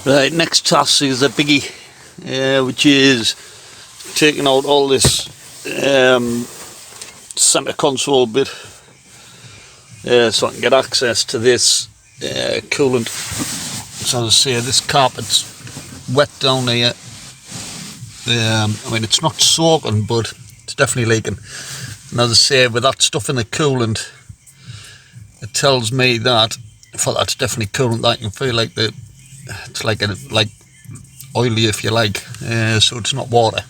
Right, next task is a biggie, which is taking out all this centre console bit, so I can get access to this coolant. So as I say, this carpet's wet down here. I mean, it's not soaking, but it's definitely leaking. And as I say, with that stuff in the coolant, it tells me that for that's definitely coolant, that you can feel like it's like oily, if you like, so it's not water.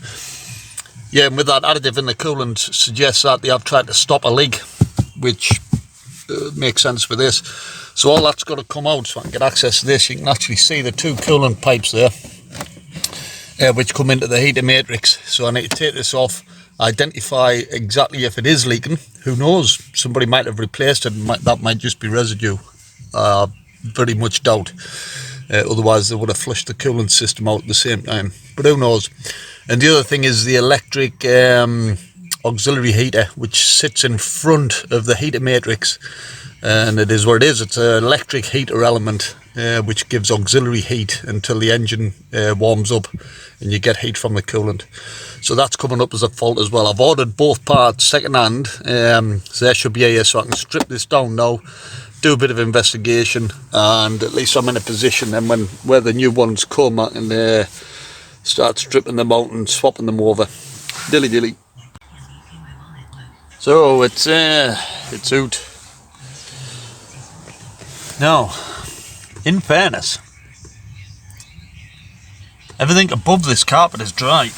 Yeah, and with that additive in the coolant suggests that they have tried to stop a leak, which makes sense for this. So all that's got to come out so I can get access to this. You can actually see the two coolant pipes there, which come into the heater matrix. So I need to take this off, identify exactly if it is leaking. Who knows, somebody might have replaced it, and that might just be residue. Very much doubt. Otherwise they would have flushed the coolant system out at the same time, but who knows. And the other thing is the electric auxiliary heater, which sits in front of the heater matrix, and it is what it is. It's an electric heater element which gives auxiliary heat until the engine warms up and you get heat from the coolant. So that's coming up as a fault as well. I've ordered both parts second hand, so they should be here, so I can strip this down now, do a bit of investigation, and at least I'm in a position then where the new ones come, I can start stripping them out and swapping them over. Dilly dilly. So it's out. Now, in fairness, everything above this carpet is dry.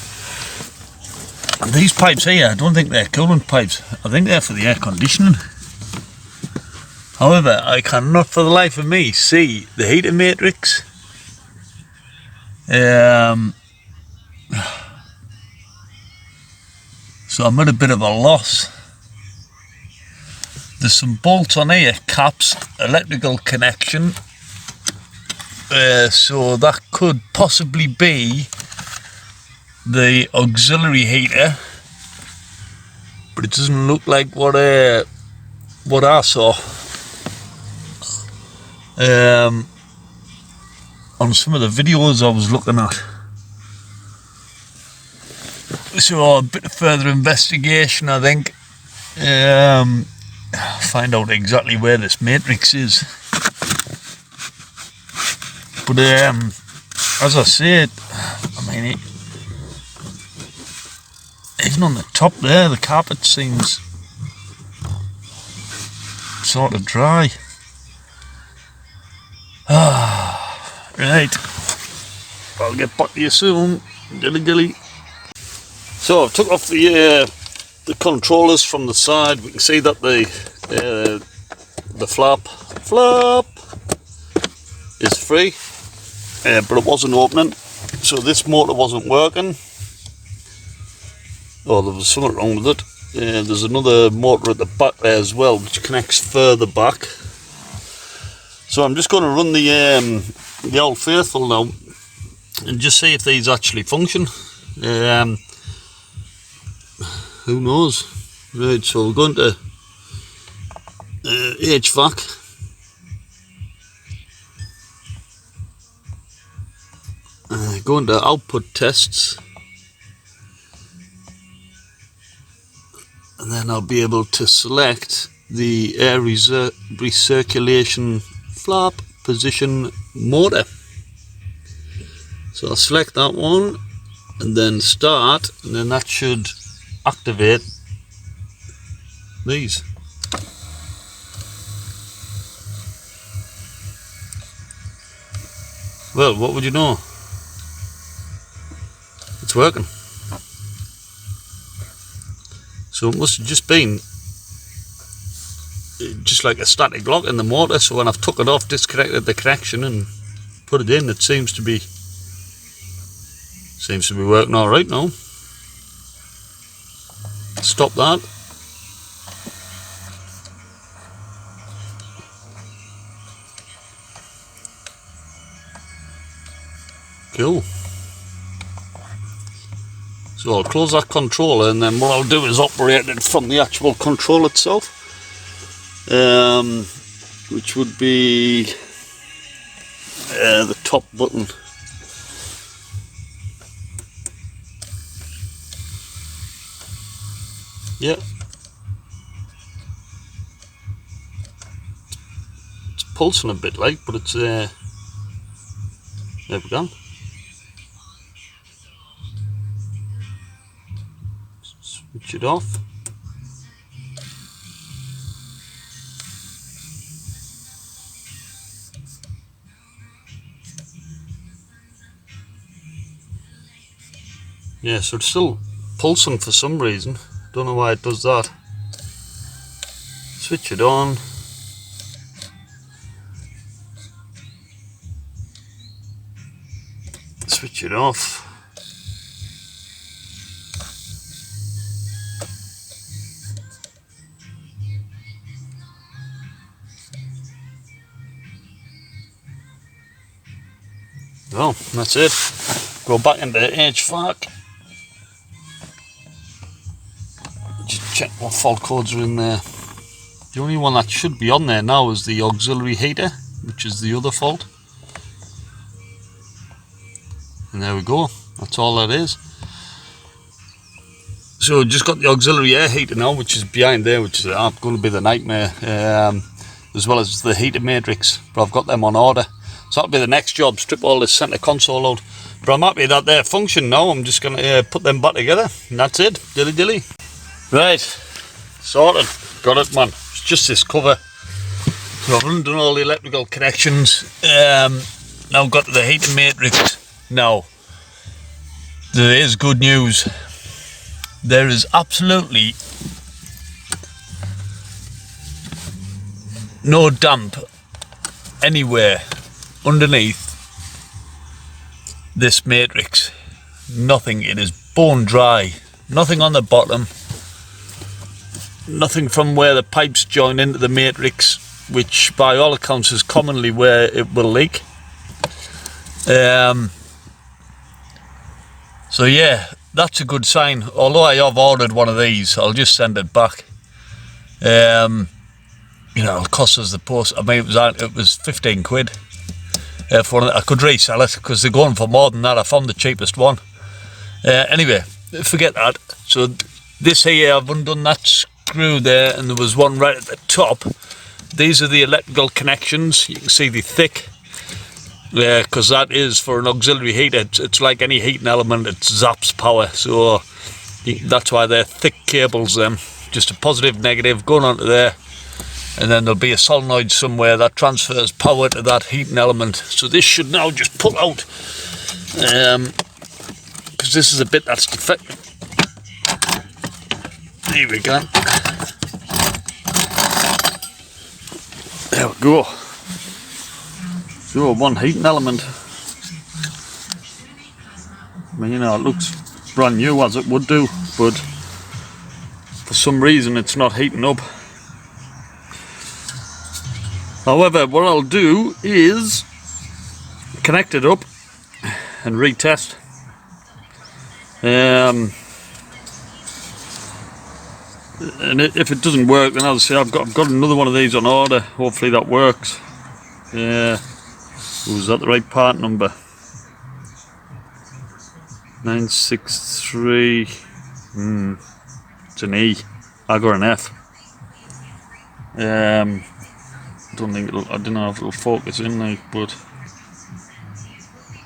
And these pipes here, I don't think they're coolant pipes. I think they're for the air conditioning. However, I cannot for the life of me see the heater matrix. So I'm at a bit of a loss. There's some bolts on here, caps, electrical connection. So that could possibly be the auxiliary heater, but it doesn't look like what I saw on some of the videos I was looking at. So a bit of further investigation, I think, find out exactly where this matrix is. But as I said, I mean, even on the top there, the carpet seems sort of dry. Right, I'll get back to you soon. Dilly dilly. So I've took off the controllers from the side. We can see that the flap is free, but it wasn't opening. So this motor wasn't working. Oh, there was something wrong with it. There's another motor at the back there as well, which connects further back. So I'm just going to run the Old Faithful now and just see if these actually function. Who knows? Right, so we're going to HVAC. Going to output tests, and then I'll be able to select the air recirculation flap position motor. So I'll select that one and then start, and then that should activate these. Well, what would you know? It's working. So it must have just been just like a static lock in the motor. So when I've took it off, disconnected the connection and put it in, it seems to be working all right now. Stop that. Cool. So I'll close that controller, and then what I'll do is operate it from the actual control itself, which would be the top button. Yeah. It's pulsing a bit like, but it's there we go. Switch it off. Yeah, so it's still pulsing for some reason. Don't know why it does that. Switch it on. Switch it off. Well, that's it. Go back into HVAC. Just check what fault codes are in there. The only one that should be on there now is the auxiliary heater, which is the other fault. And there we go. That's all that is. So just got the auxiliary air heater now, which is behind there, which is going to be the nightmare, as well as the heater matrix. But I've got them on order. So that'll be the next job, strip all this centre console out. But I'm happy that they're function now. I'm just going to put them back together, and that's it. Dilly dilly. Right, sorted. Got it, man. It's just this cover. So I've undone all the electrical connections. Now got to the heating matrix. Now, there is good news. There is absolutely no damp anywhere underneath this matrix. Nothing. It is bone dry. Nothing on the bottom. Nothing from where the pipes join into the matrix, which by all accounts is commonly where it will leak. So yeah, that's a good sign. Although I have ordered one of these, I'll just send it back. You know, it'll cost us the post. I mean, it was 15 quid. For I could resell it because they're going for more than that. I found the cheapest one. Anyway, forget that. So this here, I've undone that screw there, and there was one right at the top. These are the electrical connections. You can see the thick. Yeah, because that is for an auxiliary heater. It's like any heating element, it zaps power. So that's why they're thick cables. Just a positive, negative going onto there. And then there'll be a solenoid somewhere that transfers power to that heating element. So this should now just pull out, because this is a bit that's defective. There we go. There we go. So one heating element. I mean, you know, it looks brand new as it would do, but for some reason it's not heating up. However, what I'll do is connect it up and retest. And if it doesn't work, then I'll say I've got another one of these on order. Hopefully that works. Was that the right part number? 963. It's an E. I got an F. Don't think I don't know if it'll focus in like, but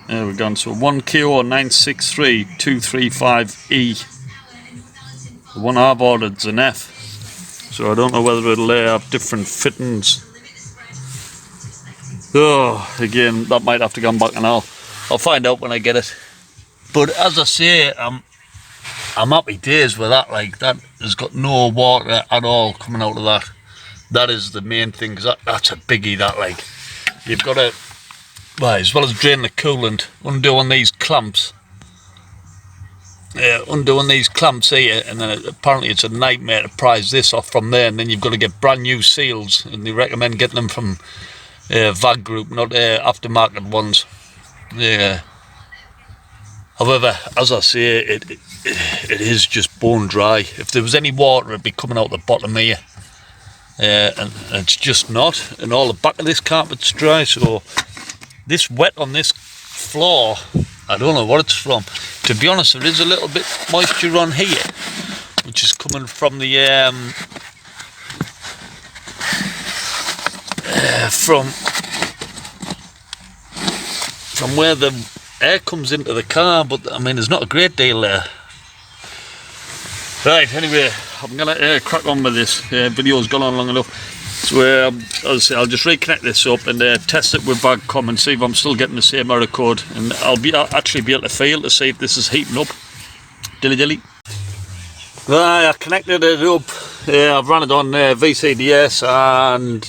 there we go. So 1KO963235E. The one I've ordered is an F, so I don't know whether it'll have different fittings. Oh, again, that might have to come back, and I'll find out when I get it. But as I say, I'm happy days with that. Like, that has got no water at all coming out of that. That is the main thing, because that's a biggie. That, like, you've got to, well, as well as drain the coolant, undoing these clamps. Undoing these clamps here, and then apparently it's a nightmare to prise this off from there, and then you've got to get brand new seals, and they recommend getting them from VAG Group, not aftermarket ones. However, as I say, it is just bone dry. If there was any water, it'd be coming out the bottom here. And it's just not, and all the back of this carpet's dry, so this wet on this floor, I don't know what it's from. To be honest, there is a little bit moisture on here, which is coming from the from where the air comes into the car, but I mean there's not a great deal there. Right, anyway, I'm gonna crack on with this. Video's gone on long enough, so I'll just reconnect this up and test it with Bagcom and see if I'm still getting the same error code, and I'll actually be able to feel to see if this is heating up. Dilly. Right, I connected it up. I've run it on VCDS, and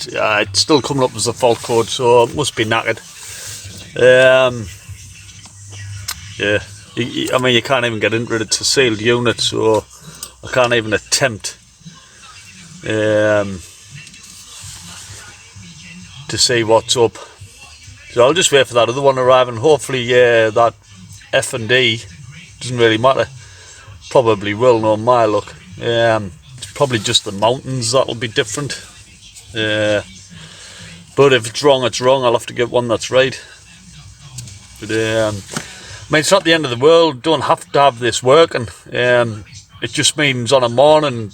it's still coming up as the fault code, so it must be knackered. Yeah, I mean you can't even get into it. It's a sealed unit, so I can't even attempt to see what's up. So I'll just wait for that other one arriving. Hopefully that F&D doesn't really matter. Probably will, know my luck. It's probably just the mountains that'll be different. But if it's wrong, it's wrong. I'll have to get one that's right. But I mean, it's not the end of the world. Don't have to have this working. It just means on a morning,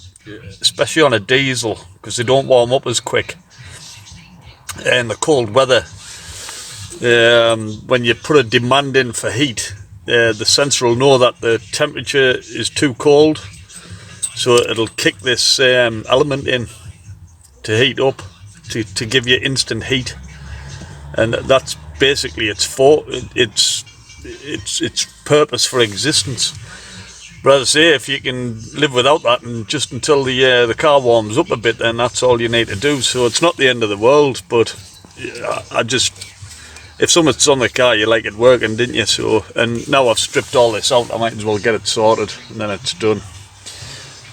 especially on a diesel, because they don't warm up as quick, and the cold weather, when you put a demand in for heat, the sensor will know that the temperature is too cold, so it'll kick this element in to heat up, to give you instant heat, and that's basically its purpose for existence. But as I say, if you can live without that and just until the car warms up a bit, then that's all you need to do. So it's not the end of the world, but if something's on the car, you like it working, didn't you? So, and now I've stripped all this out, I might as well get it sorted, and then it's done.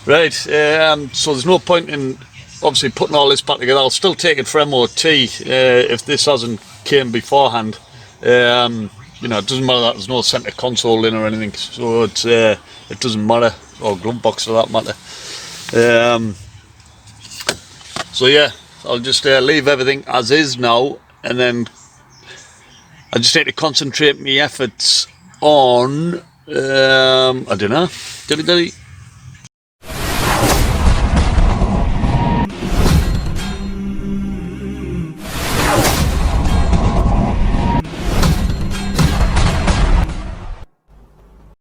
Right, so there's no point in obviously putting all this back together. I'll still take it for MOT if this hasn't came beforehand. You know, it doesn't matter that there's no centre console in or anything, so it's it doesn't matter, or glove box for that matter. So yeah, I'll just leave everything as is now, and then I just need to concentrate my efforts on I don't know, dilly.